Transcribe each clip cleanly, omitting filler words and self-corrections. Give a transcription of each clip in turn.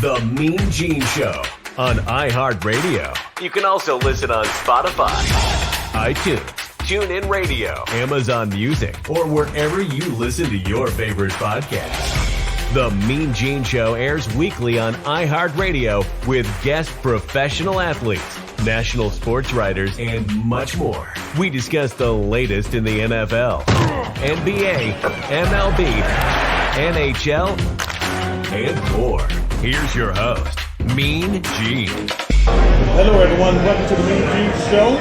The MeanGene Show on iHeartRadio. You can also listen on Spotify, iTunes, TuneIn Radio, Amazon Music, or wherever you listen to your favorite podcasts. The MeanGene Show airs weekly on iHeartRadio with guest professional athletes, national sports writers, and much more. We discuss the latest in the NFL, NBA, MLB, NHL, and more. Here's your host, Mean Gene. Hello, everyone. Welcome to the MeanGene Show.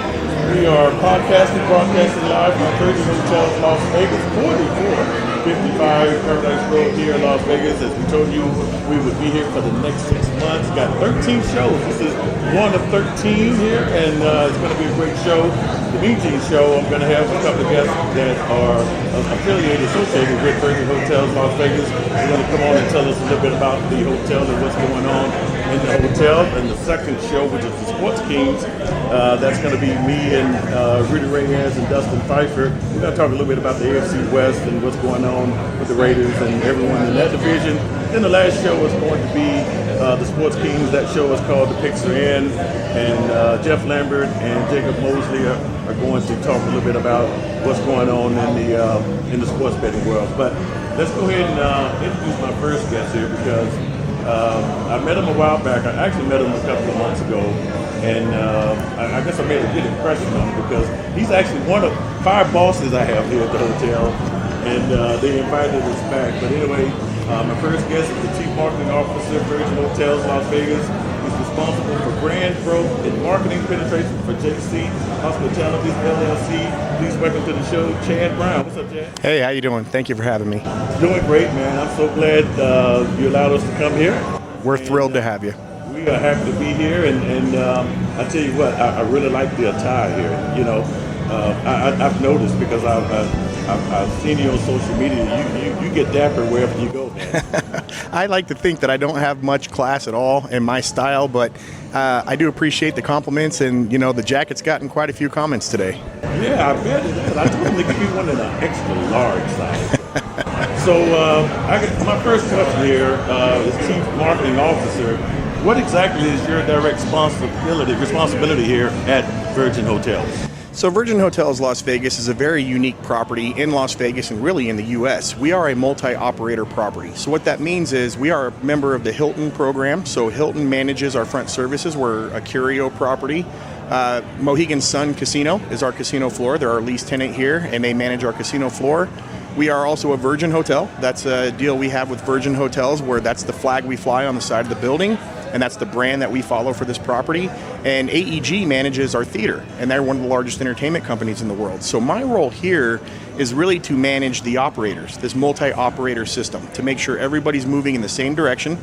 We are broadcasting live from Virgin Hotels, Las Vegas, 4455 Paradise Road here in Las Vegas. As we told you, we would be here for the next 6 months. Got 13 shows. This is one of 13 here, and it's going to be a great show. The MeanGene Show, I'm going to have a couple of guests that are associated with Virgin Hotels, Las Vegas. They're going to come on and tell us a little bit about the hotel and what's going on in the hotel. And the second show, which is the Sports Kings, that's going to be me and Rudy Reyes and Dustin Pfeiffer. We're going to talk a little bit about the AFC West and what's going on with the Raiders and everyone in that division. Then the last show is going to be the Sports Kings. That show is called The Picks Are In, and Jeff Lambert and Jacob Mosley are going to talk a little bit about what's going on in the sports betting world. But let's go ahead and introduce my first guest here, because I met him a while back. I actually met him a couple of months ago, and I guess I made a good impression on him because he's actually one of 5 bosses I have here at the hotel, and they invited us back. But anyway, my first guest is the Chief Marketing Officer, Virgin Hotels, Las Vegas. He's responsible for brand growth and marketing penetration for JC Hospitality LLC. Please welcome to the show, Chad Brown. What's up, Chad? Hey, how you doing? Thank you for having me. Doing great, man. I'm so glad you allowed us to come here. We're thrilled to have you. We are happy to be here, and I tell you what, I really like the attire here. You know, I've noticed because I've seen you on social media. You get dapper wherever you go, man. I like to think that I don't have much class at all in my style, but I do appreciate the compliments, and you know, the jacket's gotten quite a few comments today. Yeah, I bet it is. I told them to give me one in an extra large size. So my first question here is Chief Marketing Officer. What exactly is your direct responsibility here at Virgin Hotels? So Virgin Hotels Las Vegas is a very unique property in Las Vegas and really in the U.S. We are a multi-operator property. So what that means is we are a member of the Hilton program. So Hilton manages our front services. We're a Curio property. Mohegan Sun Casino is our casino floor. They're our lease tenant here, and they manage our casino floor. We are also a Virgin Hotel. That's a deal we have with Virgin Hotels, where that's the flag we fly on the side of the building, and that's the brand that we follow for this property. And AEG manages our theater, and they're one of the largest entertainment companies in the world. So my role here is really to manage the operators, this multi-operator system, to make sure everybody's moving in the same direction,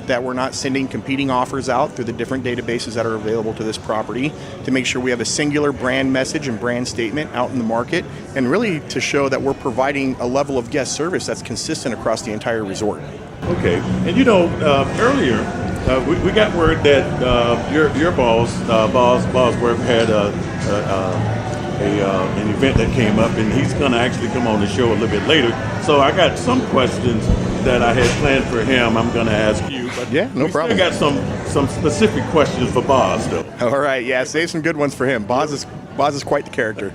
that we're not sending competing offers out through the different databases that are available to this property, to make sure we have a singular brand message and brand statement out in the market, and really to show that we're providing a level of guest service that's consistent across the entire resort. Okay, and you know, earlier we got word that your boss Bosworth had an event that came up, and he's going to actually come on the show a little bit later. So I got some questions that I had planned for him. I'm going to ask you. But yeah, no problem. I got some specific questions for Boz, though. All right, yeah, save some good ones for him. Boz is quite the character.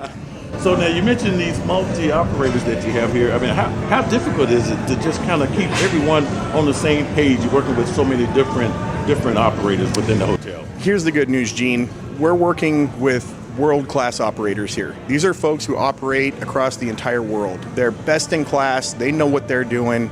So now you mentioned these multi-operators that you have here. I mean, how difficult is it to just kind of keep everyone on the same page? You're working with so many different operators within the hotel. Here's the good news, Gene. We're working with world-class operators here. These are folks who operate across the entire world. They're best in class. They know what they're doing.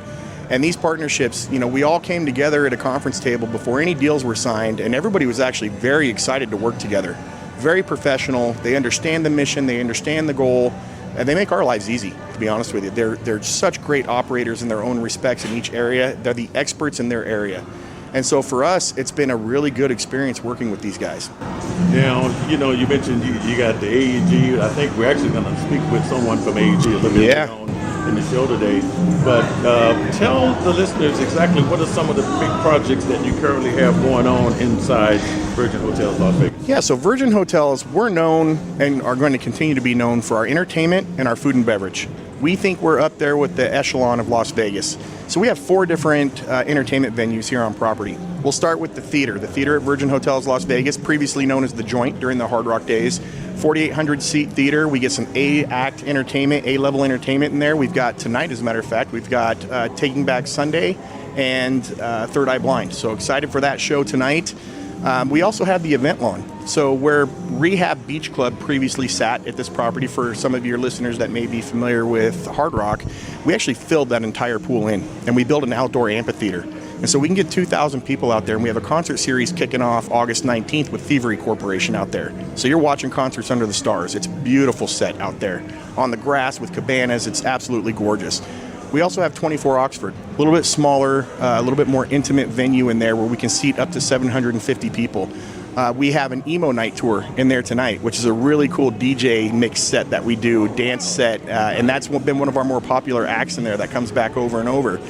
And these partnerships, you know, we all came together at a conference table before any deals were signed, and everybody was actually very excited to work together. Very professional. They understand the mission. They understand the goal. And they make our lives easy, to be honest with you. They're such great operators in their own respects in each area. They're the experts in their area. And so for us, it's been a really good experience working with these guys. Now, you know, you mentioned you got the AEG. I think we're actually going to speak with someone from AEG a little bit later on in the show today. But tell the listeners exactly what are some of the big projects that you currently have going on inside Virgin Hotels Las Vegas. Yeah, so Virgin Hotels, we're known and are going to continue to be known for our entertainment and our food and beverage. We think we're up there with the echelon of Las Vegas. So we have 4 different entertainment venues here on property. We'll start with the theater at Virgin Hotels Las Vegas, previously known as The Joint during the Hard Rock days. 4,800 seat theater. We get some A-act entertainment, A-level entertainment in there. We've got tonight, as a matter of fact, we've got Taking Back Sunday and Third Eye Blind. So excited for that show tonight. We also have the event lawn. So where Rehab Beach Club previously sat at this property, for some of your listeners that may be familiar with Hard Rock, we actually filled that entire pool in, and we built an outdoor amphitheater. And so we can get 2,000 people out there, and we have a concert series kicking off August 19th with Thievery Corporation out there. So you're watching concerts under the stars. It's a beautiful set out there on the grass with cabanas. It's absolutely gorgeous. We also have 24 Oxford, a little bit smaller, a little bit more intimate venue in there where we can seat up to 750 people. We have an emo night tour in there tonight, which is a really cool DJ mix set that we do, dance set, and that's been one of our more popular acts in there that comes back over and over.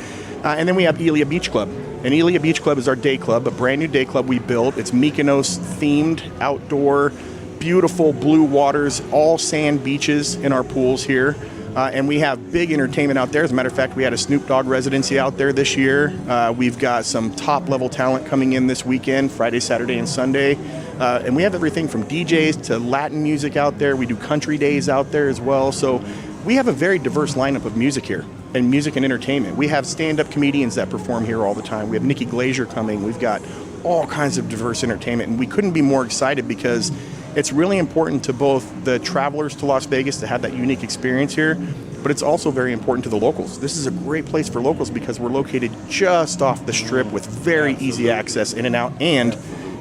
And then we have Elia Beach Club. And Elia Beach Club is our day club, a brand new day club we built. It's Mykonos themed, outdoor, beautiful blue waters, all sand beaches in our pools here. And we have big entertainment out there. As a matter of fact, we had a Snoop Dogg residency out there this year. We've got some top-level talent coming in this weekend, Friday, Saturday, and Sunday. And we have everything from DJs to Latin music out there. We do country days out there as well. So we have a very diverse lineup of music here, and music and entertainment. We have stand-up comedians that perform here all the time. We have Nikki Glaser coming. We've got all kinds of diverse entertainment, and we couldn't be more excited because it's really important to both the travelers to Las Vegas to have that unique experience here, but it's also very important to the locals. This is a great place for locals because we're located just off the strip with very easy access in and out. And,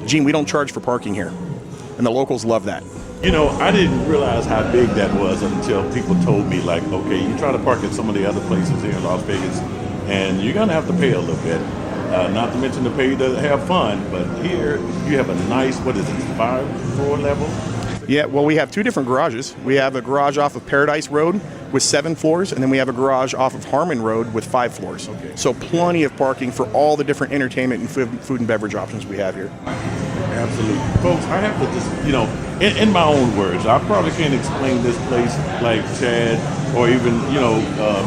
Gene, we don't charge for parking here, and the locals love that. You know, I didn't realize how big that was until people told me, like, okay, you try to park at some of the other places here in Las Vegas, and you're going to have to pay a little bit. Not to mention to pay to have fun, but here you have a nice, 5-floor level? Yeah, well, we have 2 different garages. We have a garage off of Paradise Road with 7 floors, and then we have a garage off of Harmon Road with 5 floors. Okay. So plenty of parking for all the different entertainment and food and beverage options we have here. Absolutely. Folks, I have to just, in my own words, I probably can't explain this place like Chad or even,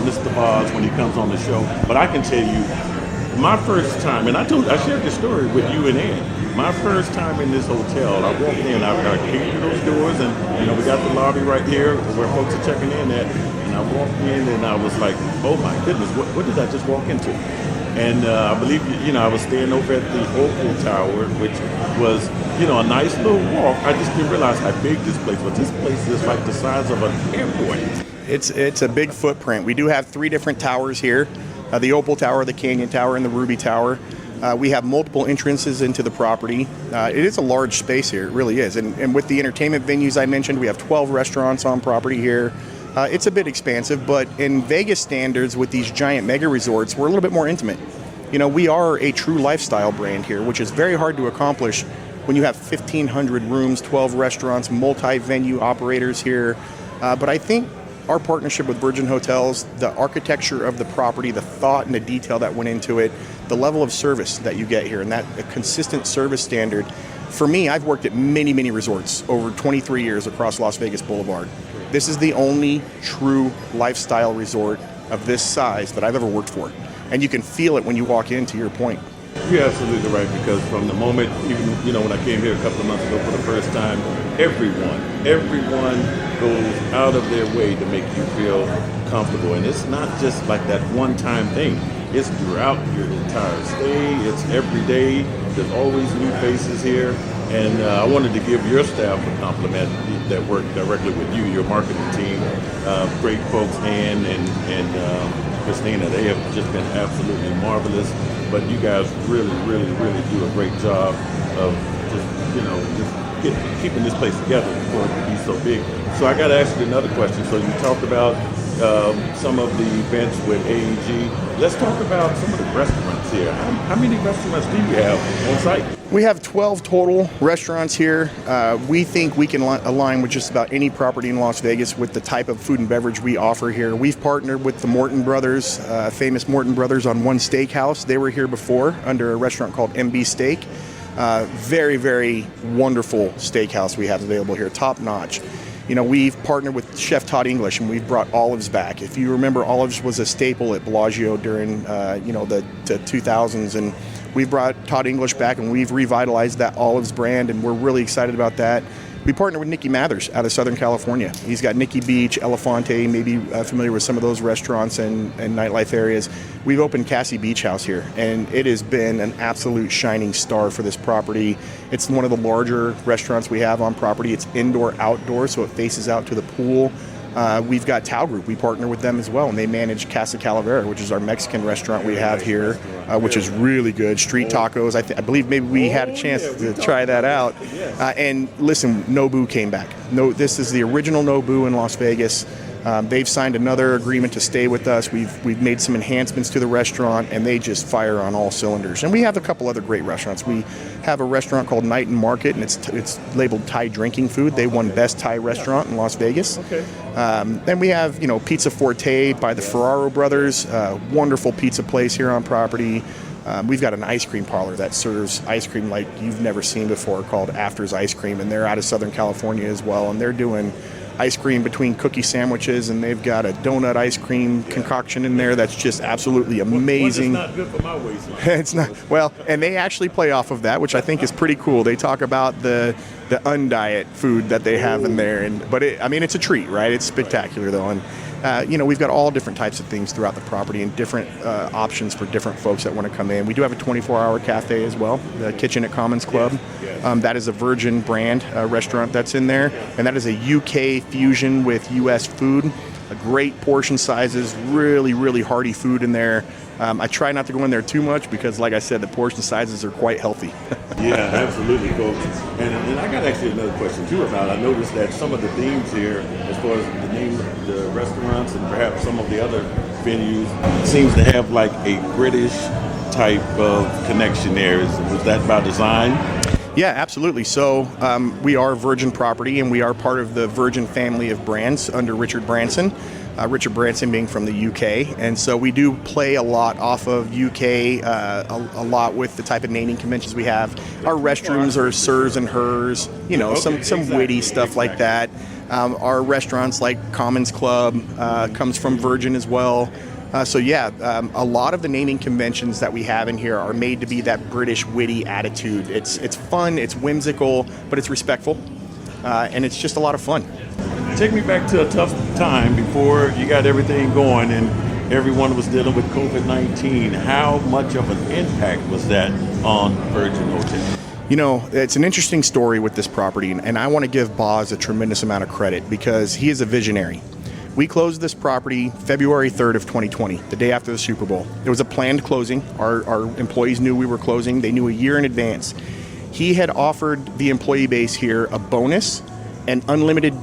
Mr. Boz when he comes on the show, but I can tell you, my first time, and I shared this story with you and Ed. My first time in this hotel, I walked in, I came through those doors, and we got the lobby right here where folks are checking in at, and I walked in and I was like, oh my goodness, what did I just walk into? And I believe, I was staying over at the Opal Tower, which was, a nice little walk. I just didn't realize how big this place was. This place is like the size of an airport. It's a big footprint. We do have 3 different towers here. The Opal Tower, the Canyon Tower, and the Ruby Tower. We have multiple entrances into the property. It is a large space here, it really is. And with the entertainment venues I mentioned, we have 12 restaurants on property here. It's a bit expansive, but in Vegas standards with these giant mega resorts, we're a little bit more intimate. We are a true lifestyle brand here, which is very hard to accomplish when you have 1,500 rooms, 12 restaurants, multi-venue operators here. But I think our partnership with Virgin Hotels, the architecture of the property, the thought and the detail that went into it, the level of service that you get here, and that a consistent service standard. For me, I've worked at many, many resorts over 23 years across Las Vegas Boulevard. This is the only true lifestyle resort of this size that I've ever worked for. And you can feel it when you walk in, to your point. You're absolutely right, because from the moment, even, when I came here a couple of months ago for the first time, everyone goes out of their way to make you feel comfortable. And it's not just like that one-time thing. It's throughout your entire stay. It's every day. There's always new faces here. And I wanted to give your staff a compliment that work directly with you, your marketing team. Great folks, Ann and Christina. They have just been absolutely marvelous. But you guys really, really, really do a great job of just keeping this place together for it to be so big. So I got to ask you another question. So you talked about some of the events with AEG. Let's talk about some of the restaurants here. How many restaurants do you have on site? We have 12 total restaurants here. We think we can align with just about any property in Las Vegas with the type of food and beverage we offer here. We've partnered with the Morton Brothers, famous Morton Brothers on One Steakhouse. They were here before under a restaurant called MB Steak. Very, very wonderful steakhouse we have available here, top notch. we've partnered with Chef Todd English, and we've brought olives back. If you remember, olives was a staple at Bellagio during, the 2000s, and we've brought Todd English back, and we've revitalized that olives brand, and we're really excited about that. We partnered with Nicky Mathers out of Southern California. He's got Nicky Beach, Elefante, maybe familiar with some of those restaurants and nightlife areas. We've opened Cassie Beach House here, and it has been an absolute shining star for this property. It's one of the larger restaurants we have on property. It's indoor-outdoor, so it faces out to the pool. We've got Tao Group. We partner with them as well, and they manage Casa Calavera, which is our Mexican restaurant we have here, which is really good. Street tacos. I believe maybe we had a chance to try that out. And listen, Nobu came back. This is the original Nobu in Las Vegas. They've signed another agreement to stay with us. We've made some enhancements to the restaurant, and they just fire on all cylinders. And we have a couple other great restaurants. We have a restaurant called Night and Market, and it's labeled Thai drinking food. They won Best Thai Restaurant in Las Vegas. Okay. Then we have, Pizza Forte by the Ferraro brothers, wonderful pizza place here on property. We've got an ice cream parlor that serves ice cream like you've never seen before called After's Ice Cream, and they're out of Southern California as well, and they're doing ice cream between cookie sandwiches, and they've got a donut ice cream concoction in there that's just absolutely amazing. It's not good for my waist. It's not. Well, and they actually play off of that, which I think is pretty cool. They talk about the undiet food that they have in there, but it's a treat, right? It's spectacular though, and we've got all different types of things throughout the property and different options for different folks that want to come in. We do have a 24-hour cafe as well, the Kitchen at Commons Club. That is a Virgin brand restaurant that's in there, and that is a UK fusion with US food. Great portion sizes, really, really hearty food in there. I try not to go in there too much because, like I said, the portion sizes are quite healthy. Yeah, absolutely, folks. And I got actually another question too about it. I noticed that some of the themes here, as far as the name of the restaurants and perhaps some of the other venues, seems to have like a British type of connection there. Was that by design? Yeah, absolutely. So we are Virgin Property, and we are part of the Virgin family of brands under Richard Branson. Richard Branson being from the UK, and so we do play a lot off of UK, a lot with the type of naming conventions we have. Our restrooms are sirs and hers, some witty stuff like that. Our restaurants like Commons Club comes from Virgin as well. A lot of the naming conventions that we have in here are made to be that British witty attitude. It's fun, it's whimsical, but it's respectful, and it's just a lot of fun. Take me back to a tough time before you got everything going and everyone was dealing with COVID-19. How much of an impact was that on Virgin Hotel? It's an interesting story with this property, and I want to give Boz a tremendous amount of credit because he is a visionary. We closed this property February 3rd of 2020, the day after the Super Bowl. It was a planned closing. Our employees knew we were closing. They knew a year in advance. He had offered the employee base here a bonus and unlimited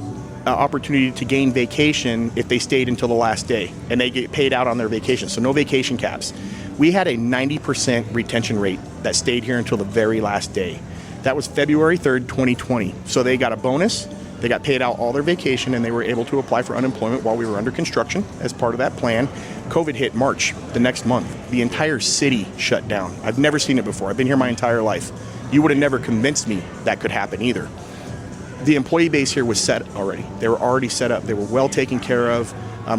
opportunity to gain vacation if they stayed until the last day, and they get paid out on their vacation, so no vacation caps. We had a 90% retention rate that stayed here until the very last day. That was February 3rd, 2020. So they got a bonus, they got paid out all their vacation, and they were able to apply for unemployment while we were under construction as part of that plan. COVID hit March, the next month. The entire city shut down. I've never seen it before. I've been here my entire life. You would have never convinced me that could happen either. The employee base here was set already. They were already set up. They were well taken care of.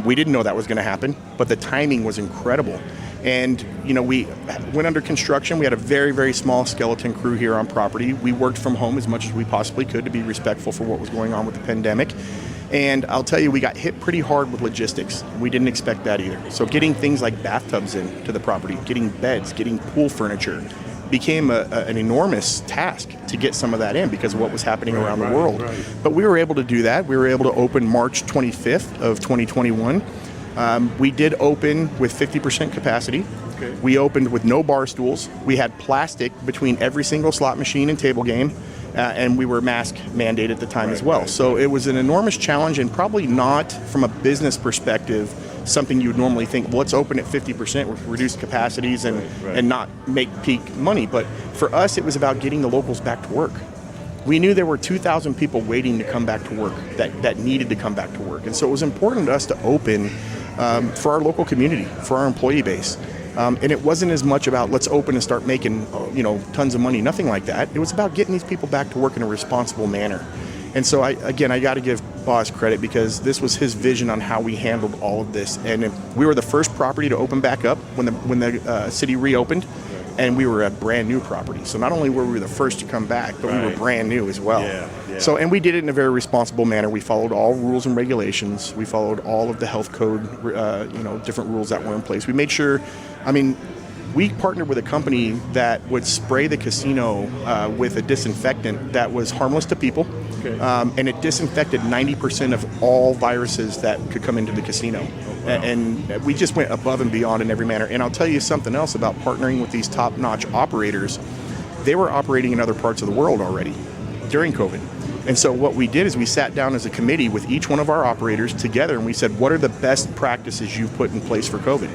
We didn't know that was going to happen, but the timing was incredible. And, we went under construction. We had a very, very small skeleton crew here on property. We worked from home as much as we possibly could to be respectful for what was going on with the pandemic. And I'll tell you, we got hit pretty hard with logistics. We didn't expect that either. So getting things like bathtubs into the property, getting beds, getting pool furniture, became an enormous task to get some of that in because of what was happening around the world. Right. But we were able to do that. We were able to open March 25th of 2021. We did open with 50% capacity. Okay. We opened with no bar stools. We had plastic between every single slot machine and table game, and we were mask mandated at the time as well. So it was an enormous challenge, and probably not from a business perspective something you would normally think, well, let's open at 50% with reduced capacities and not make peak money. But for us, it was about getting the locals back to work. We knew there were 2,000 people waiting to come back to work that needed to come back to work. And so it was important to us to open for our local community, for our employee base. And it wasn't as much about let's open and start making tons of money, nothing like that. It was about getting these people back to work in a responsible manner. And so I got to give boss credit because this was his vision on how we handled all of this. And we were the first property to open back up when the city reopened. And we were a brand new property. So not only were we the first to come back, but we were brand new as well. Yeah. So, and we did it in a very responsible manner. We followed all rules and regulations. We followed all of the health code, different rules that were in place. We made sure, we partnered with a company that would spray the casino with a disinfectant that was harmless to people. Okay. And it disinfected 90% of all viruses that could come into the casino. And we just went above and beyond in every manner. And I'll tell you something else about partnering with these top-notch operators. They were operating in other parts of the world already during COVID. And so what we did is we sat down as a committee with each one of our operators together and we said, what are the best practices you've put in place for COVID?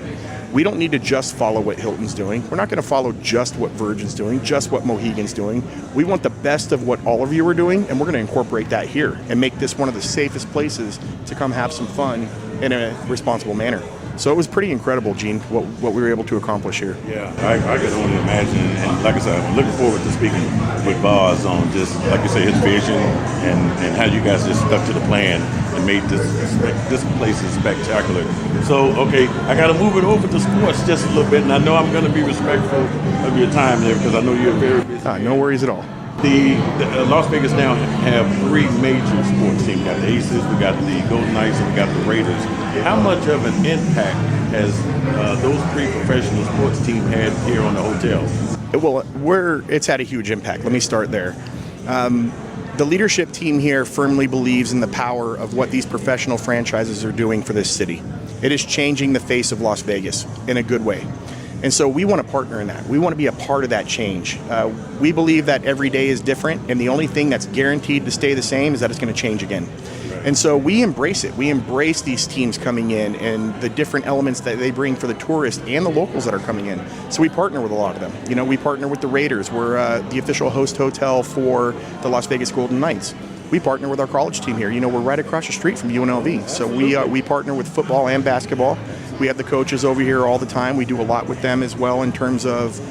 We don't need to just follow what Hilton's doing. We're not going to follow just what Virgin's doing, just what Mohegan's doing. We want the best of what all of you are doing, and we're going to incorporate that here and make this one of the safest places to come have some fun in a responsible manner. So it was pretty incredible, Gene, what we were able to accomplish here. Yeah, I can only imagine. And like I said, I'm looking forward to speaking with Boz on just, like you say, his vision and how you guys just stuck to the plan and made this place is spectacular. So, okay, I got to move it over to sports just a little bit. And I know I'm going to be respectful of your time there because I know you're very busy. No worries at all. The Las Vegas now have three major sports teams. We got the Aces, we got the Golden Knights, and we got the Raiders. How much of an impact has those three professional sports teams had here on the hotel? Well, it's had a huge impact. Let me start there. The leadership team here firmly believes in the power of what these professional franchises are doing for this city. It is changing the face of Las Vegas in a good way. And so we want to partner in that. We want to be a part of that change. We believe that every day is different, and the only thing that's guaranteed to stay the same is that it's going to change again. And so we embrace it. We embrace these teams coming in and the different elements that they bring for the tourists and the locals that are coming in. So we partner with a lot of them. We partner with the Raiders. We're the official host hotel for the Las Vegas Golden Knights. We partner with our college team here. We're right across the street from UNLV. So we partner with football and basketball. We have the coaches over here all the time. We do a lot with them as well in terms of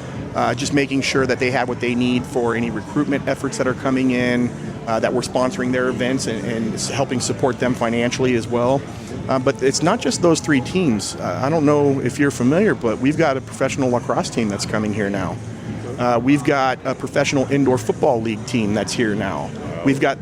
just making sure that they have what they need for any recruitment efforts that are coming in, that we're sponsoring their events and helping support them financially as well. But it's not just those three teams. I don't know if you're familiar, but we've got a professional lacrosse team that's coming here now. We've got a professional indoor football league team that's here now. We've got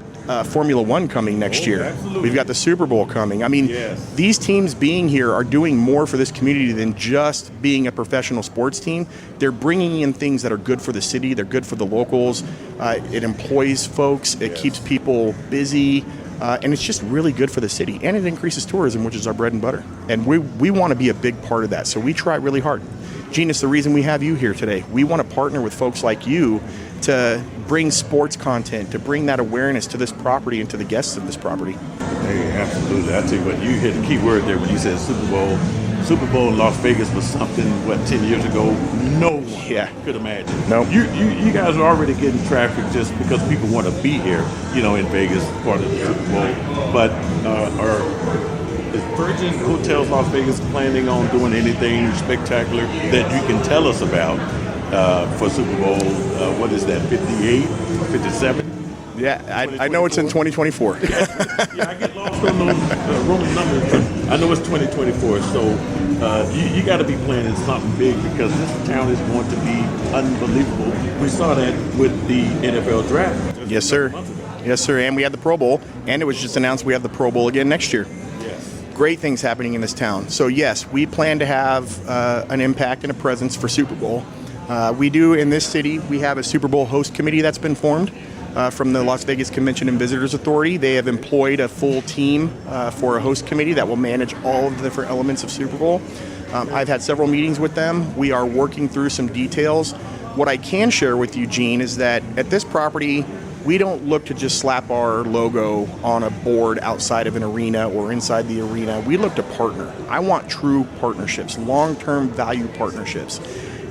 Formula One coming next year. Absolutely. We've got the Super Bowl coming. Yes. These teams being here are doing more for this community than just being a professional sports team. They're bringing in things that are good for the city. They're good for the locals. It employs folks. It keeps people busy. And it's just really good for the city. And it increases tourism, which is our bread and butter. And we want to be a big part of that. So we try really hard. Gene, it's the reason we have you here today. We want to partner with folks like you to bring sports content, to bring that awareness to this property and to the guests of this property. Hey, absolutely. I tell you what, you hit the key word there when you said Super Bowl. Super Bowl in Las Vegas was something, 10 years ago, no one could imagine. No. You guys are already getting traffic just because people want to be here, in Vegas, part of the Super Bowl. But is Virgin Hotels Las Vegas planning on doing anything spectacular that you can tell us about for Super Bowl, what is that, 58, 57? Yeah, I know it's in 2024. Yeah, I get lost on those Roman numbers, but I know it's 2024. So you got to be planning something big because this town is going to be unbelievable. We saw that with the NFL draft. Yes, sir. Yes, sir. And we had the Pro Bowl, and it was just announced we have the Pro Bowl again next year. Great things happening in this town. So yes, we plan to have an impact and a presence for Super Bowl. We do in this city, we have a Super Bowl host committee that's been formed from the Las Vegas Convention and Visitors Authority. They have employed a full team for a host committee that will manage all of the different elements of Super Bowl. I've had several meetings with them. We are working through some details. What I can share with you, Gene, is that at this property, we don't look to just slap our logo on a board outside of an arena or inside the arena. We look to partner. I want true partnerships, long-term value partnerships.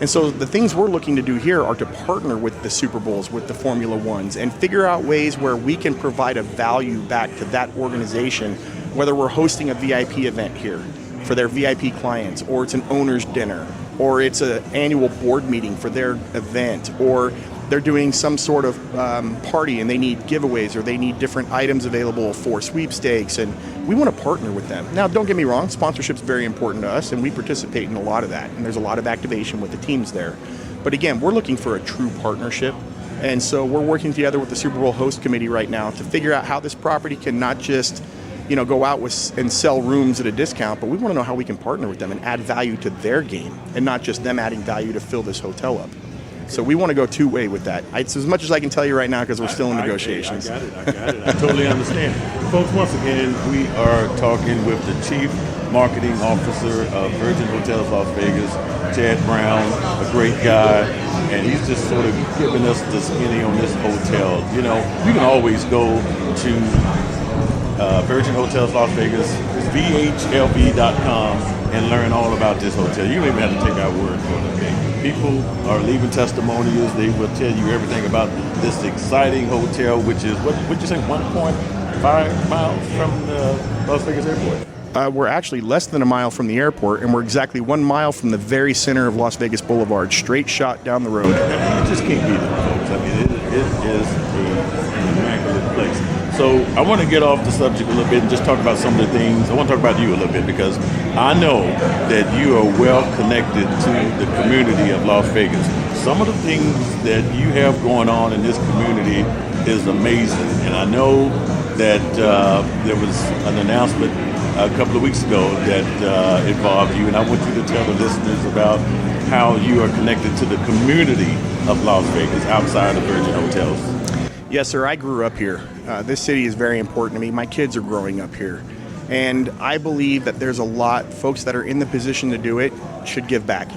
And so the things we're looking to do here are to partner with the Super Bowls, with the Formula Ones, and figure out ways where we can provide a value back to that organization, whether we're hosting a VIP event here for their VIP clients, or it's an owner's dinner, or it's an annual board meeting for their event, or they're doing some sort of party and they need giveaways or they need different items available for sweepstakes, and we want to partner with them. Now, don't get me wrong, sponsorship's very important to us and we participate in a lot of that, and there's a lot of activation with the teams there. But again, we're looking for a true partnership, and so we're working together with the Super Bowl host committee right now to figure out how this property can not just go out and sell rooms at a discount, but we want to know how we can partner with them and add value to their game and not just them adding value to fill this hotel up. So we want to go two-way with that. It's as much as I can tell you right now because we're still in negotiations. I got it. I totally understand. Folks, once again, we are talking with the Chief Marketing Officer of Virgin Hotels Las Vegas, Chad Brown, a great guy, and he's just sort of giving us the skinny on this hotel. You can always go to Virgin Hotels Las Vegas, VHLV.com, and learn all about this hotel. You don't even have to take our word for it. Okay? People are leaving testimonials. They will tell you everything about this exciting hotel, which is, what you say, 1.5 miles from the Las Vegas airport? We're actually less than a mile from the airport, and we're exactly 1 mile from the very center of Las Vegas Boulevard, straight shot down the road. You just can't beat it, folks. I mean, it is an immaculate place. So I want to get off the subject a little bit and just talk about some of the things. I want to talk about you a little bit because I know that you are well connected to the community of Las Vegas. Some of the things that you have going on in this community is amazing. And I know that there was an announcement a couple of weeks ago that involved you. And I want you to tell the listeners about how you are connected to the community of Las Vegas outside of Virgin Hotels. Yes, sir. I grew up here. This city is very important to me. My kids are growing up here. And I believe that there's a lot, folks that are in the position to do it should give back.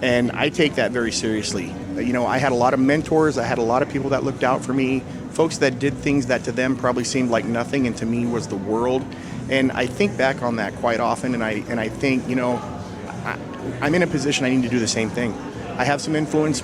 And I take that very seriously. I had a lot of mentors. I had a lot of people that looked out for me, folks that did things that to them probably seemed like nothing and to me was the world. And I think back on that quite often, and I think, I'm in a position I need to do the same thing. I have some influence,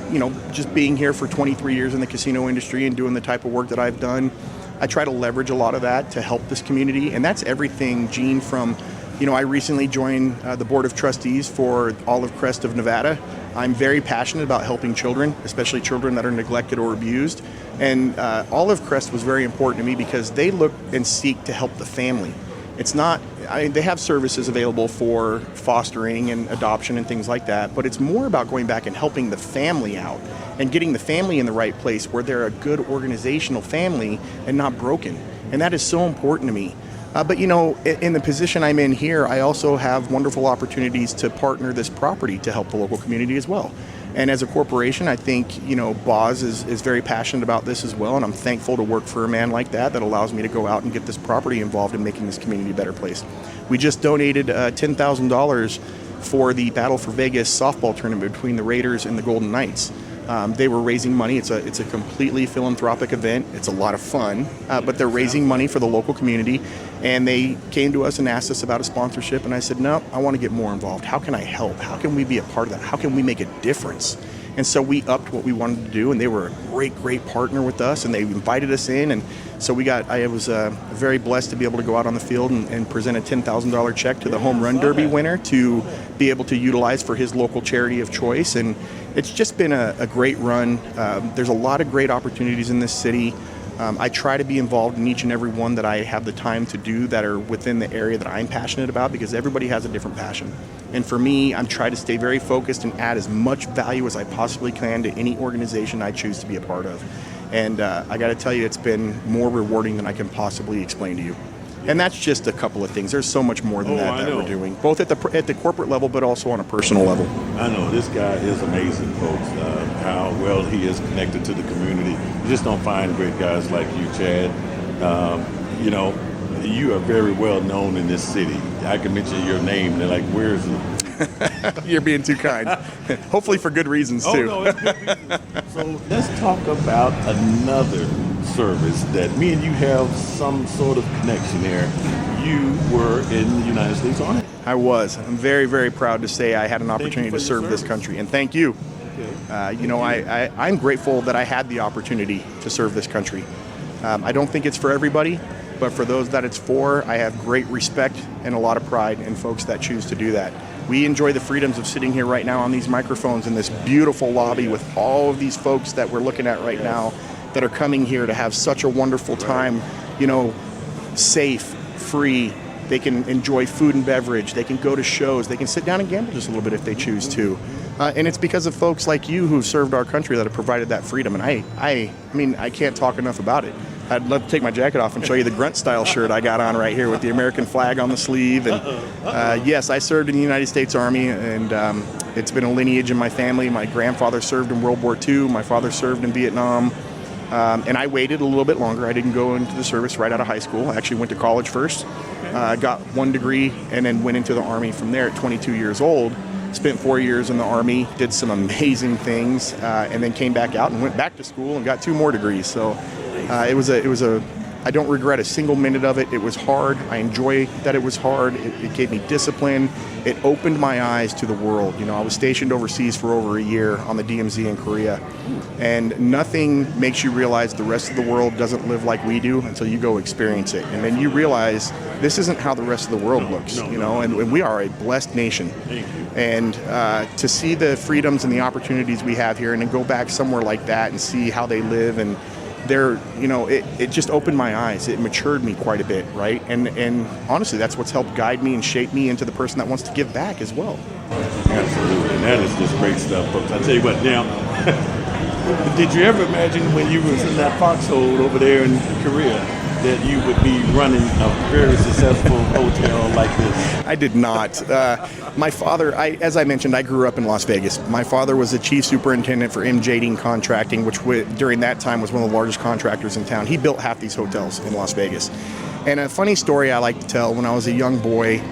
just being here for 23 years in the casino industry and doing the type of work that I've done. I try to leverage a lot of that to help this community, and that's everything, Gene, from, I recently joined the Board of Trustees for Olive Crest of Nevada. I'm very passionate about helping children, especially children that are neglected or abused, and Olive Crest was very important to me because they look and seek to help the family. It's not, they have services available for fostering and adoption and things like that, but it's more about going back and helping the family out and getting the family in the right place where they're a good organizational family and not broken. And that is so important to me. But in the position I'm in here, I also have wonderful opportunities to partner this property to help the local community as well. And as a corporation, I think, Boz is very passionate about this as well, and I'm thankful to work for a man like that allows me to go out and get this property involved in making this community a better place. We just donated $10,000 for the Battle for Vegas softball tournament between the Raiders and the Golden Knights. They were raising money. It's a completely philanthropic event. It's a lot of fun, but they're raising money for the local community. And they came to us and asked us about a sponsorship. And I said, no, I want to get more involved. How can I help? How can we be a part of that? How can we make a difference? And so we upped what we wanted to do, and they were a great partner with us, and they invited us in. And so I was very blessed to be able to go out on the field and present a $10,000 check to the home run derby winner to be able to utilize for his local charity of choice. And it's just been a great run. There's a lot of great opportunities in this city. I try to be involved in each and every one that I have the time to do that are within the area that I'm passionate about, because everybody has a different passion. And for me, I'm trying to stay very focused and add as much value as I possibly can to any organization I choose to be a part of. And I got to tell you, it's been more rewarding than I can possibly explain to you. And that's just a couple of things. There's so much more than that we're doing, both at the corporate level, but also on a personal level. I know this guy is amazing, folks. How well he is connected to the community. You just don't find great guys like you, Chad. You are very well known in this city. I can mention your name. They're like, "Where is he?" You're being too kind. Hopefully for good reasons too. Oh no, it's good reasons. So let's talk about another service that me and you have some sort of connection there. You were in the United States Army. I was. I'm very, very proud to say I had an opportunity to serve this country, and thank you. Okay. I'm grateful that I had the opportunity to serve this country. I don't think it's for everybody, but for those that it's for, I have great respect and a lot of pride in folks that choose to do that. We enjoy the freedoms of sitting here right now on these microphones in this beautiful lobby with all of these folks that we're looking at right now that are coming here to have such a wonderful time, you know, safe, free. They can enjoy food and beverage. They can go to shows. They can sit down and gamble just a little bit if they choose to. And it's because of folks like you who've served our country that have provided that freedom. And I mean, I can't talk enough about it. I'd love to take my jacket off and show you the grunt style shirt I got on right here with the American flag on the sleeve. And yes, I served in the United States Army, and it's been a lineage in my family. My grandfather served in World War II. My father served in Vietnam. And I waited a little bit longer. I didn't go into the service right out of high school. I actually went to college first, got 1 degree, and then went into the Army from there at 22 years old. Spent 4 years in the Army, did some amazing things, and then came back out and went back to school and got 2 more degrees. So it was a I don't regret a single minute of it. It was hard. I enjoy that it was hard. It gave me discipline. It opened my eyes to the world. You know, I was stationed overseas for over a year on the DMZ in Korea, and nothing makes you realize the rest of the world doesn't live like we do until you go experience it. And then you realize this isn't how the rest of the world looks, you know, and we are a blessed nation. And to see the freedoms and the opportunities we have here and then go back somewhere like that and see how they live, and they're, you know, it just opened my eyes. It matured me quite a bit, right? And honestly, that's what's helped guide me and shape me into the person that wants to give back as well. Absolutely, and that is just great stuff, folks. I tell you what, now, did you ever imagine when you was in that foxhole over there in Korea that you would be running a very successful hotel like this? I did not. My father, as I mentioned, I grew up in Las Vegas. My father was the chief superintendent for MeanGene Contracting, which during that time was one of the largest contractors in town. He built half these hotels in Las Vegas. And a funny story I like to tell, when I was a young boy,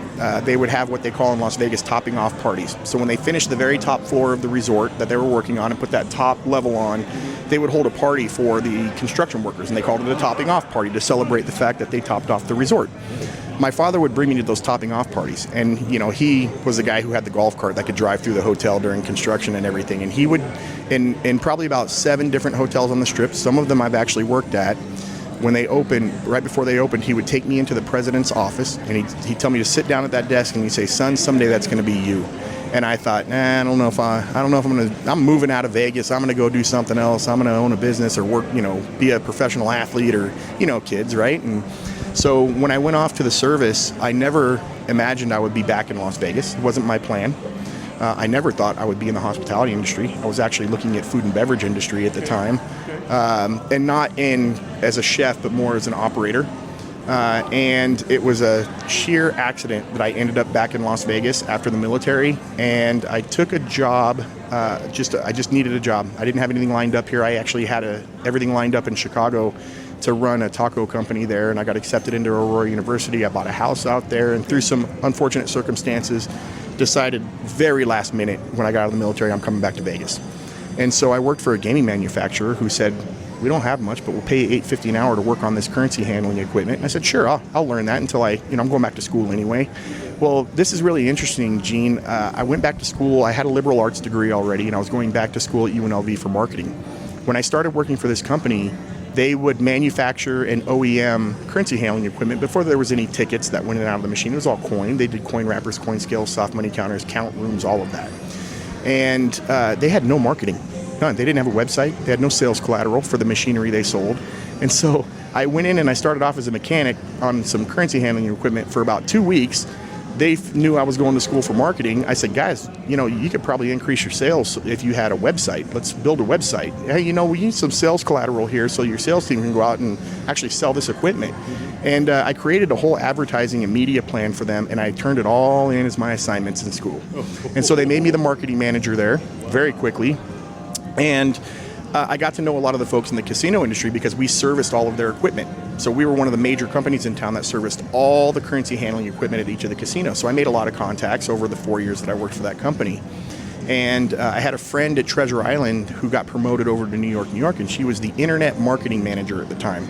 they would have what they call in Las Vegas topping off parties. So when they finished the very top floor of the resort that they were working on and put that top level on, they would hold a party for the construction workers, and they called it a topping off party to celebrate the fact that they topped off the resort. My father would bring me to those topping off parties, and you know, he was the guy who had the golf cart that could drive through the hotel during construction and everything. And he would, in probably about 7 different hotels on the strip, some of them I've actually worked at, when they opened, right before they opened, he would take me into the president's office, and he'd tell me to sit down at that desk, and he'd say, "Son, someday that's going to be you." And I thought, I don't know if I'm moving out of Vegas. I'm going to go do something else. I'm going to own a business or work, you know, be a professional athlete, or, you know, kids, right? And so when I went off to the service, I never imagined I would be back in Las Vegas. It wasn't my plan. I never thought I would be in the hospitality industry. I was actually looking at food and beverage industry at the time, and not as a chef, but more as an operator. And it was a sheer accident that I ended up back in Las Vegas after the military, and I took a job. I just needed a job. I didn't have anything lined up here. I actually had everything lined up in Chicago to run a taco company there, and I got accepted into Aurora University. I bought a house out there, and through some unfortunate circumstances, decided very last minute when I got out of the military, I'm coming back to Vegas. And so I worked for a gaming manufacturer who said, "We don't have much, but we'll pay you $8.50 an hour to work on this currency handling equipment." And I said, "Sure, I'll learn that until I'm going back to school anyway." Well, this is really interesting, Gene. I went back to school. I had a liberal arts degree already, and I was going back to school at UNLV for marketing. When I started working for this company, they would manufacture and OEM currency handling equipment before there was any tickets that went in and out of the machine. It was all coin. They did coin wrappers, coin scales, soft money counters, count rooms, all of that. And they had no marketing. None. They didn't have a website. They had no sales collateral for the machinery they sold. And so I went in and I started off as a mechanic on some currency handling equipment for about 2 weeks. They knew I was going to school for marketing. I said, "Guys, you could probably increase your sales if you had a website. Let's build a website. Hey, we need some sales collateral here so your sales team can go out and actually sell this equipment." And I created a whole advertising and media plan for them, and I turned it all in as my assignments in school. And so they made me the marketing manager there very quickly. And I got to know a lot of the folks in the casino industry because we serviced all of their equipment. So we were one of the major companies in town that serviced all the currency handling equipment at each of the casinos. So I made a lot of contacts over the 4 years that I worked for that company. And I had a friend at Treasure Island who got promoted over to New York, and she was the internet marketing manager at the time.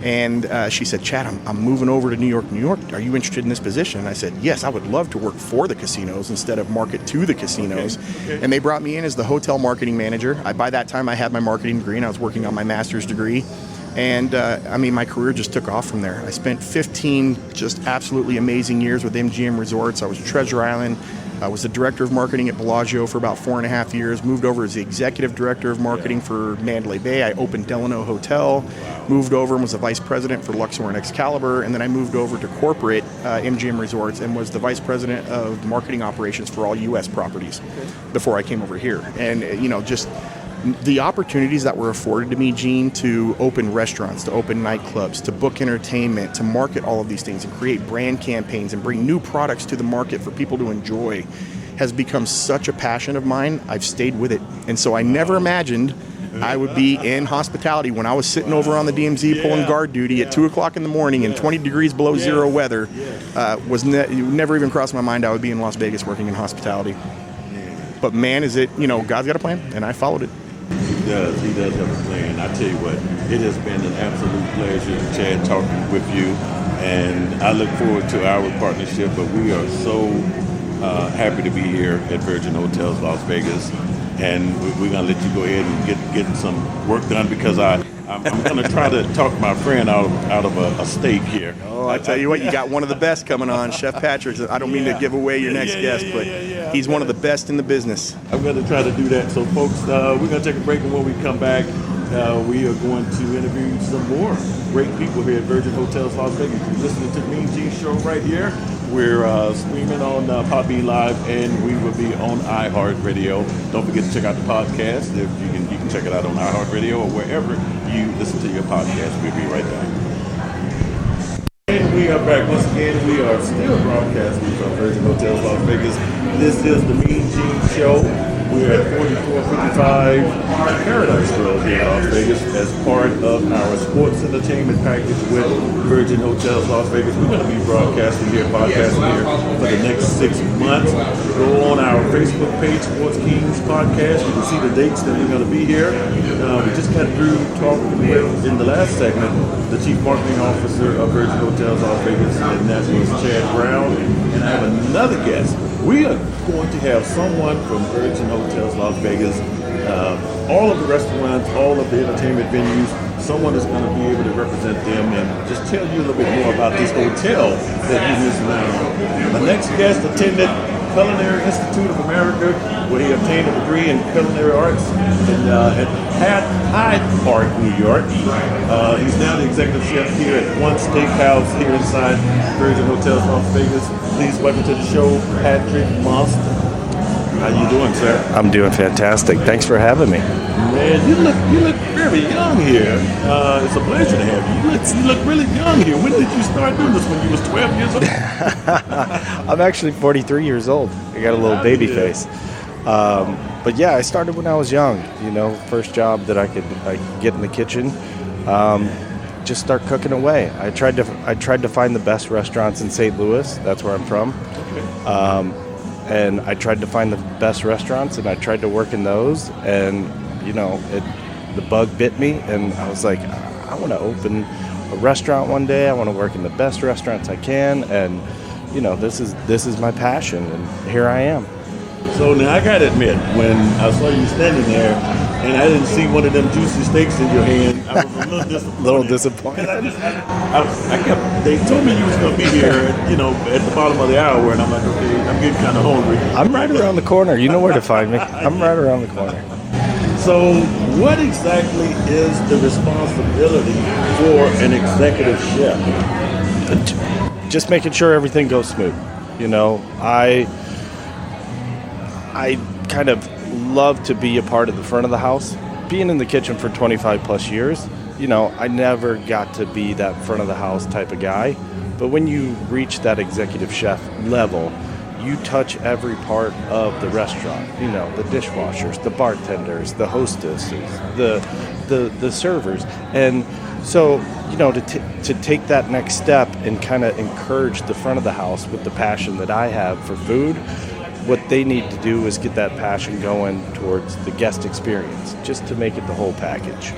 And she said, "Chad, I'm moving over to New York. Are you interested in this position?" And I said, "Yes, I would love to work for the casinos instead of market to the casinos." Okay. And they brought me in as the hotel marketing manager. By that time, I had my marketing degree, and I was working on my master's degree. And my career just took off from there. I spent 15 just absolutely amazing years with MGM Resorts. I was at Treasure Island. I was the director of marketing at Bellagio for about 4.5 years, moved over as the executive director of marketing for Mandalay Bay. I opened Delano Hotel, moved over and was the vice president for Luxor and Excalibur, and then I moved over to corporate MGM Resorts and was the vice president of marketing operations for all U.S. properties before I came over here. And, just the opportunities that were afforded to me, Gene, to open restaurants, to open nightclubs, to book entertainment, to market all of these things and create brand campaigns and bring new products to the market for people to enjoy has become such a passion of mine. I've stayed with it. And so I never imagined I would be in hospitality when I was sitting over on the DMZ pulling guard duty at 2 o'clock in the morning in 20 degrees below zero weather. Never even crossed my mind I would be in Las Vegas working in hospitality. But man, God's got a plan, and I followed it. He does have a plan. I tell you what, it has been an absolute pleasure, Chad, talking with you, and I look forward to our partnership, but we are so happy to be here at Virgin Hotels Las Vegas, and we're going to let you go ahead and get some work done, because I'm going to try to talk my friend out of a steak here. Oh, I tell you what, you got one of the best coming on, Chef Patrick. I don't mean to give away your next guest, but he's one of the best in the business. I'm going to try to do that. So, folks, we're going to take a break, and when we come back, we are going to interview some more great people here at Virgin Hotels Las Vegas. You're listening to the MeanGene Show right here. We're streaming on Podbean Live, and we will be on iHeartRadio. Don't forget to check out the podcast. If you can check it out on iHeartRadio or wherever you listen to your podcast. We'll be right back. And we are back once again. We are still broadcasting from Virgin Hotels Las Vegas. This is the MeanGene Show. We're at 4455 Paradise Grill here in Las Vegas as part of our sports entertainment package with Virgin Hotels Las Vegas. We're going to be broadcasting here, podcasting here for the next 6 months. Go on our Facebook page, Sports Kings Podcast. You can see the dates that we're going to be here. We just got through talking with, in the last segment, the Chief Marketing Officer of Virgin Hotels Las Vegas, and that was Chad Brown. And I have another guest. We are going to have someone from Virgin Hotels Las Vegas, all of the restaurants, all of the entertainment venues. Someone is going to be able to represent them and just tell you a little bit more about this hotel that he is now. The next guest attended Culinary Institute of America, where he obtained a degree in culinary arts at Hyde Park, New York. He's now the executive chef here at One Steakhouse here inside Virgin Hotels Las Vegas. Please welcome to the show, Patrick Munster. How you doing, sir? I'm doing fantastic. Thanks for having me. Man, you look very young here. It's a pleasure to have you. You look really young here. When did you start doing this? When you was 12 years old? I'm actually 43 years old. I got a little baby face. But yeah, I started when I was young. First job that I could get in the kitchen. Just start cooking away. I tried to find the best restaurants in St. Louis. That's where I'm from. Okay. And I tried to find the best restaurants, and I tried to work in those. And the bug bit me, and I was like, I want to open a restaurant one day. I want to work in the best restaurants I can, and this is my passion, and here I am. So now I gotta admit, when I saw you standing there and I didn't see one of them juicy steaks in your hand, I was a little disappointed. They told me you was gonna be here, at the bottom of the hour, and I'm like, okay, I'm getting kind of hungry. I'm right around the corner. You know where to find me. I'm right around the corner. So what exactly is the responsibility for an executive chef? Just making sure everything goes smooth. I kind of love to be a part of the front of the house. Being in the kitchen for 25 plus years, I never got to be that front of the house type of guy. But when you reach that executive chef level, you touch every part of the restaurant. The dishwashers, the bartenders, the hostesses, the servers. And so, to take that next step and kind of encourage the front of the house with the passion that I have for food, what they need to do is get that passion going towards the guest experience, just to make it the whole package.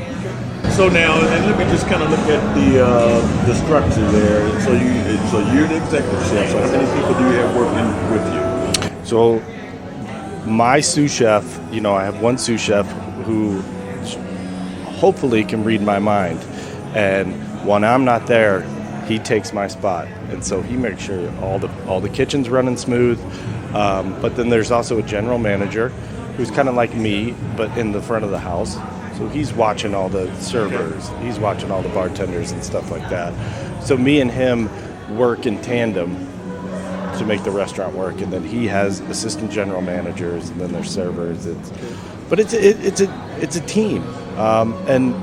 So now, and let me just kind of look at the structure there. So you're the executive chef. So how many people do you have working with you? So my sous chef, I have one sous chef who hopefully can read my mind, and when I'm not there, he takes my spot, and so he makes sure all the kitchen's running smooth. But then there's also a general manager who's kind of like me, but in the front of the house. So he's watching all the servers, he's watching all the bartenders and stuff like that. So me and him work in tandem to make the restaurant work, and then he has assistant general managers, and then there's servers. It's a team, and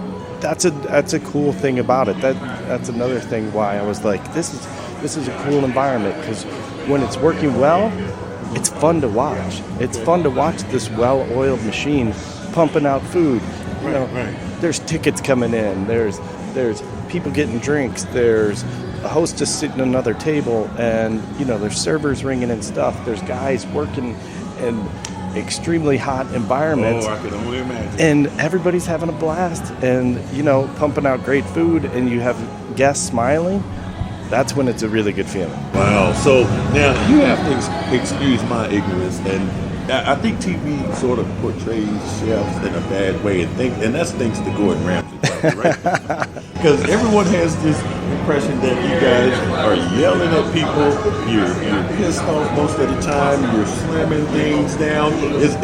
that's a cool thing about it. That's another thing why I was like, this is a cool environment, because when it's working well, it's fun to watch. It's fun to watch this well-oiled machine pumping out food. You know, there's tickets coming in. There's people getting drinks. There's a hostess sitting at another table, and there's servers ringing and stuff. There's guys working in extremely hot environments. Oh, I can only imagine. And everybody's having a blast, and pumping out great food, and you have guests smiling. That's when it's a really good feeling. Wow. So now you have to excuse my ignorance, and I think TV sort of portrays chefs in a bad way, and that's thanks to Gordon Ramsay, right? Because everyone has this impression that you guys are yelling at people, you're pissed off most of the time, you're slamming things down. Is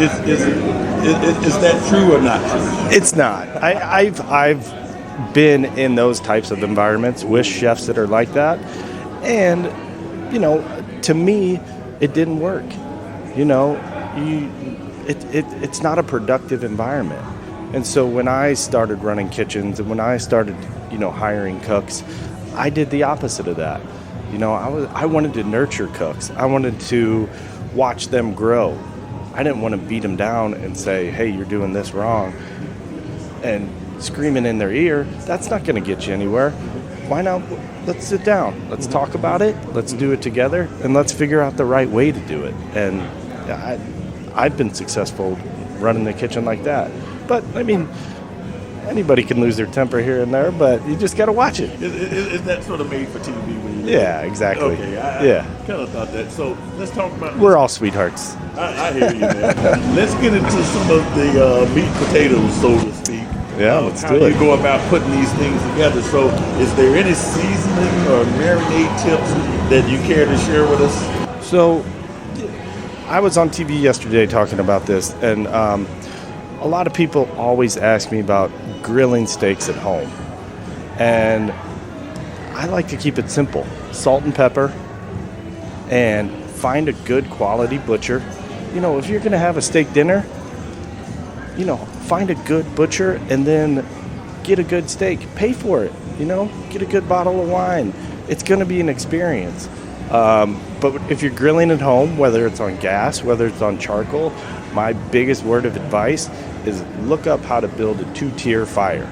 that true or not true? It's not. I've been in those types of environments with chefs that are like that, and to me, it didn't work. It's not a productive environment. And so when I started running kitchens and when I started, hiring cooks, I did the opposite of that. I wanted to nurture cooks. I wanted to watch them grow. I didn't want to beat them down and say, hey, you're doing this wrong, and screaming in their ear. That's not going to get you anywhere. Why not? Let's sit down. Let's talk about it. Let's do it together, and let's figure out the right way to do it. And I've been successful running the kitchen like that. But, anybody can lose their temper here and there, but you just got to watch it. Is that sort of made for TV? Yeah, exactly. Okay, I kind of thought that. So let's talk about... We're all sweethearts. I hear you, man. Let's get into some of the meat potatoes, so to speak. Yeah, let's do how it. you go about putting these things together. So is there any seasoning or marinade tips that you care to share with us? So I was on TV yesterday talking about this, and a lot of people always ask me about grilling steaks at home. And I like to keep it simple. Salt and pepper, and find a good quality butcher. If you're going to have a steak dinner, find a good butcher and then get a good steak. Pay for it, get a good bottle of wine. It's going to be an experience. But if you're grilling at home, whether it's on gas, whether it's on charcoal, my biggest word of advice is look up how to build a 2-tier fire.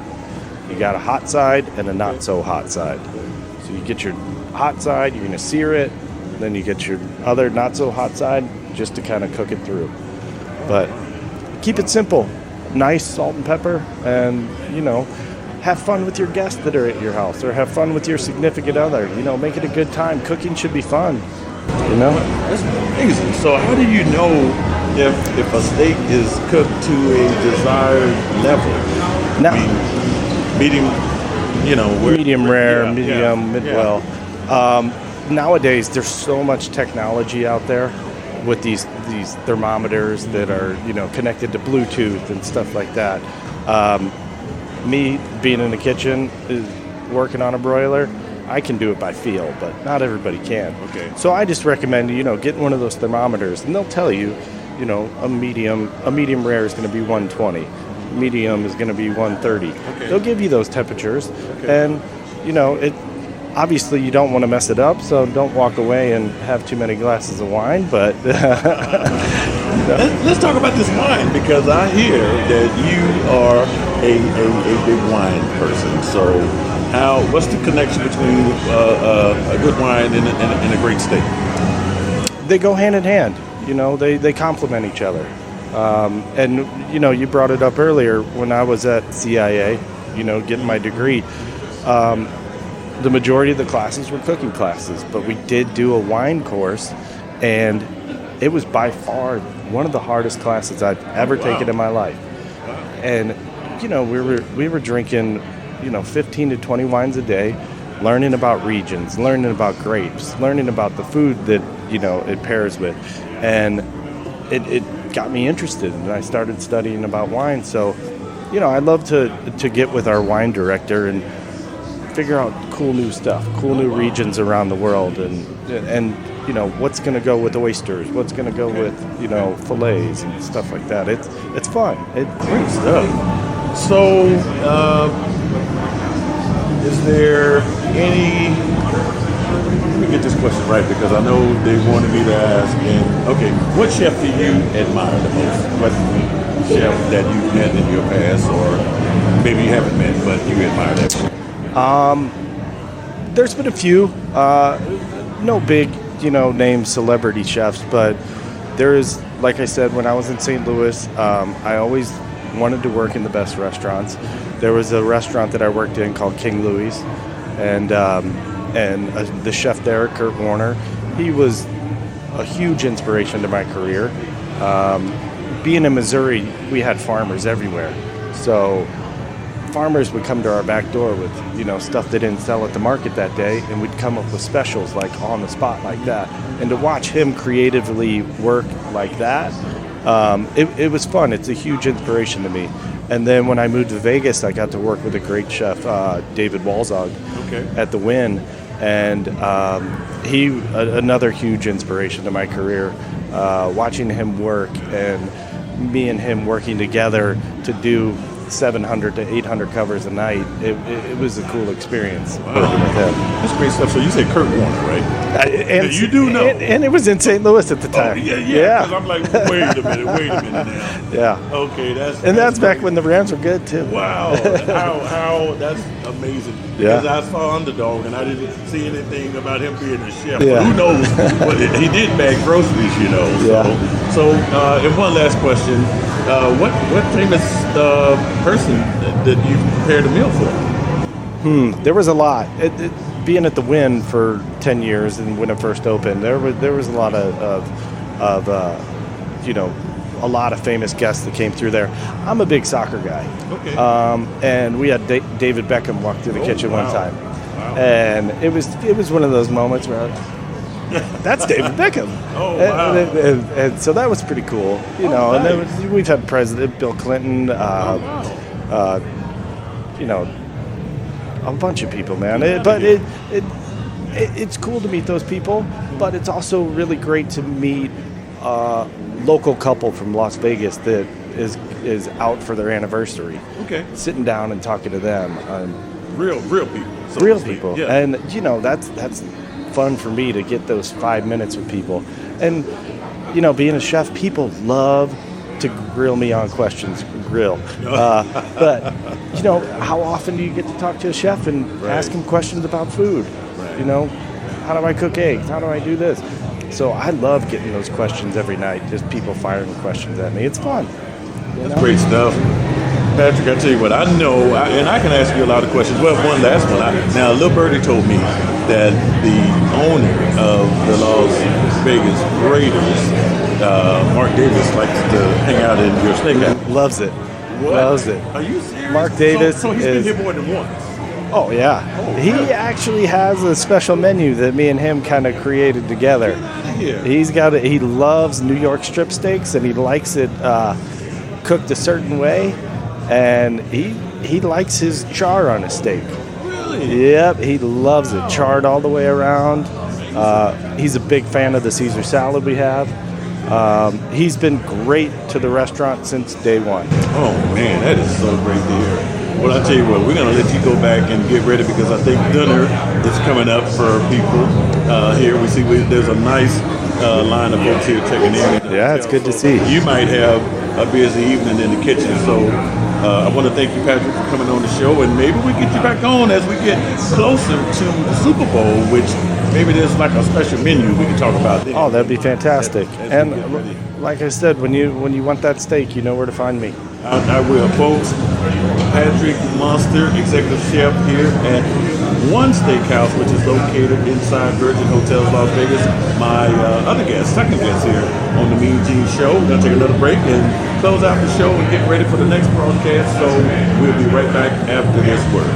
You got a hot side and a not so hot side. So you get your hot side, you're going to sear it, then you get your other not so hot side just to kind of cook it through. But keep it simple. Nice salt and pepper, and have fun with your guests that are at your house, or have fun with your significant other. Make it a good time. Cooking should be fun. That's amazing. So how do you know if a steak is cooked to a desired level? Now, medium rare, medium, mid-well. Nowadays, there's so much technology out there with these thermometers that are connected to Bluetooth and stuff like that. Me being in the kitchen, working on a broiler, I can do it by feel, but not everybody can. Okay. So I just recommend getting one of those thermometers, and they'll tell you, a medium rare is going to be 120, medium is going to be 130. Okay. They'll give you those temperatures, and it. Obviously, you don't want to mess it up, so don't walk away and have too many glasses of wine, but... Let's talk about this wine, because I hear that you are a big wine person. So what's the connection between a good wine and a great steak? They go hand in hand. They complement each other. And you brought it up earlier when I was at CIA, getting my degree. The majority of the classes were cooking classes, but we did do a wine course, and it was by far one of the hardest classes I've ever taken in my life. And we were drinking 15 to 20 wines a day, learning about regions, learning about grapes, learning about the food that it pairs with. And it got me interested, and I started studying about wine. So, I'd love to get with our wine director and figure out cool new stuff, cool new regions around the world, and what's going to go with oysters, what's going to go with fillets and stuff like that. It's fun. It's Great stuff. So, is there any? Let me get this question right, because I know they wanted me to ask. What chef do you admire the most? What chef that you've met in your past, or maybe you haven't met, but you admire that? There's been a few, no big, name celebrity chefs, but there is, like I said, when I was in St. Louis, I always wanted to work in the best restaurants. There was a restaurant that I worked in called King Louis, and the chef there, Kurt Warner, he was a huge inspiration to my career. Being in Missouri, we had farmers everywhere, so farmers would come to our back door with stuff they didn't sell at the market that day, and we'd come up with specials like on the spot like that. And to watch him creatively work like that, it was fun. It's a huge inspiration to me. And then when I moved to Vegas, I got to work with a great chef, David Walzog, at the Wynn, and another huge inspiration to my career. Watching him work and me and him working together to do 700 to 800 covers a night. It was a cool experience working with him. That's great stuff. So you said Kurt Warner, right? And you do know. And it was in St. Louis at the time. Oh, yeah. Because I'm like, wait a minute now. Yeah. Okay, that's back when the Rams were good too. Wow. How that's amazing. Yeah. Because I saw Underdog and I didn't see anything about him being a chef. Yeah. But who knows? He did bag groceries, Yeah. So and one last question. What famous person that you prepared a meal for? There was a lot. Being at the Wynn for 10 years and when it first opened, there was a lot of a lot of famous guests that came through there. I'm a big soccer guy. Okay. And we had David Beckham walk through the kitchen one time. Wow. And it was one of those moments where that's David Beckham. Oh, wow. And so that was pretty cool, nice. And then we've had President Bill Clinton, a bunch of people, man. It's cool to meet those people, but it's also really great to meet a local couple from Las Vegas that is out for their anniversary. Okay. Sitting down and talking to them. Real people. So Real people. Yeah. And, that's fun for me to get those 5 minutes with people. And, being a chef, people love to grill me on questions. But, how often do you get to talk to a chef and ask him questions about food? Right. How do I cook eggs? How do I do this? So I love getting those questions every night, just people firing questions at me. It's fun. That's great stuff. Patrick, I tell you what, I know, and I can ask you a lot of questions. Well, one last one. Now, Lil Birdie told me that the owner of the Las Vegas Raiders, Mark Davis, likes to hang out in your steakhouse. Loves it. What? Loves it. Are you serious? Mark Davis So he's been here more than once. Oh, yeah. He actually has a special menu that me and him kind of created together. Yeah. He loves New York strip steaks, and he likes it cooked a certain way, and he likes his char on his steak. Really? Yep, he loves it, charred all the way around. He's a big fan of the Caesar salad we have. He's been great to the restaurant since day one. Oh, man, that is so great to hear. Well, I tell you what, we're going to let you go back and get ready because I think dinner is coming up for people here. We see there's a nice line of folks here checking in. Yeah, it's good to see. You might have a busy evening in the kitchen, so I want to thank you, Patrick, for coming on the show, and maybe we get you back on as we get closer to the Super Bowl, which maybe there's like a special menu we can talk about then. Oh, that'd be fantastic. As we get And ready. like I said, when you want that steak, you know where to find me. I will, folks. Patrick Munster, executive chef here at One Steakhouse, which is located inside Virgin Hotels, Las Vegas. My second guest here on the MeanGene Show. We're going to take another break and close out the show and get ready for the next broadcast. So we'll be right back after this word.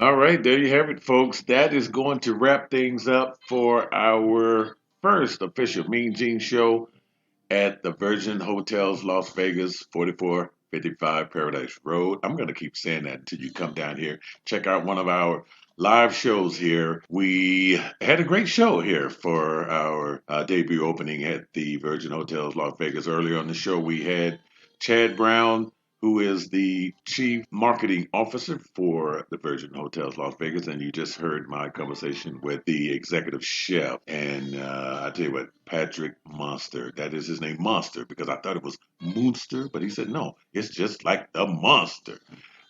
All right. right, there you have it, folks. That is going to wrap things up for our first official MeanGene Show at the Virgin Hotels Las Vegas, 4455 Paradise Road. I'm going to keep saying that until you come down here. Check out one of our live shows here. We had a great show here for our debut opening at the Virgin Hotels Las Vegas. Earlier on the show, we had Chad Brown, who is the Chief Marketing Officer for the Virgin Hotels Las Vegas, and you just heard my conversation with the Executive Chef. And I tell you what, Patrick Munster, that is his name, Munster, because I thought it was Munster, but he said, no, it's just like the Monster.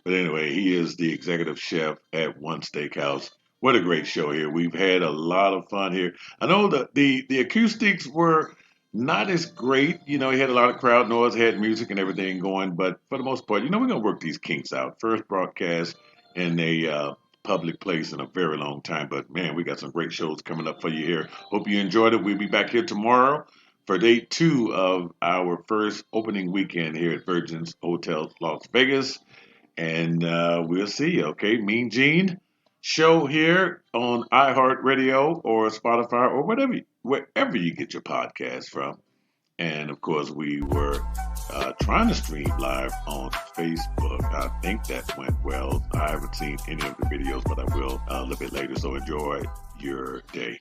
But anyway, he is the Executive Chef at One Steakhouse. What a great show here. We've had a lot of fun here. I know the acoustics were not as great. You know, he had a lot of crowd noise, had music and everything going, but for the most part, you know, we're going to work these kinks out. First broadcast in a public place in a very long time, but man, we got some great shows coming up for you here. Hope you enjoyed it. We'll be back here tomorrow for day 2 of our first opening weekend here at Virgin's Hotel Las Vegas, and we'll see you, okay? MeanGene Show here on iHeartRadio or Spotify or wherever you get your podcast from. And of course, we were trying to stream live on Facebook. I think that went well. I haven't seen any of the videos, but I will a little bit later. So enjoy your day.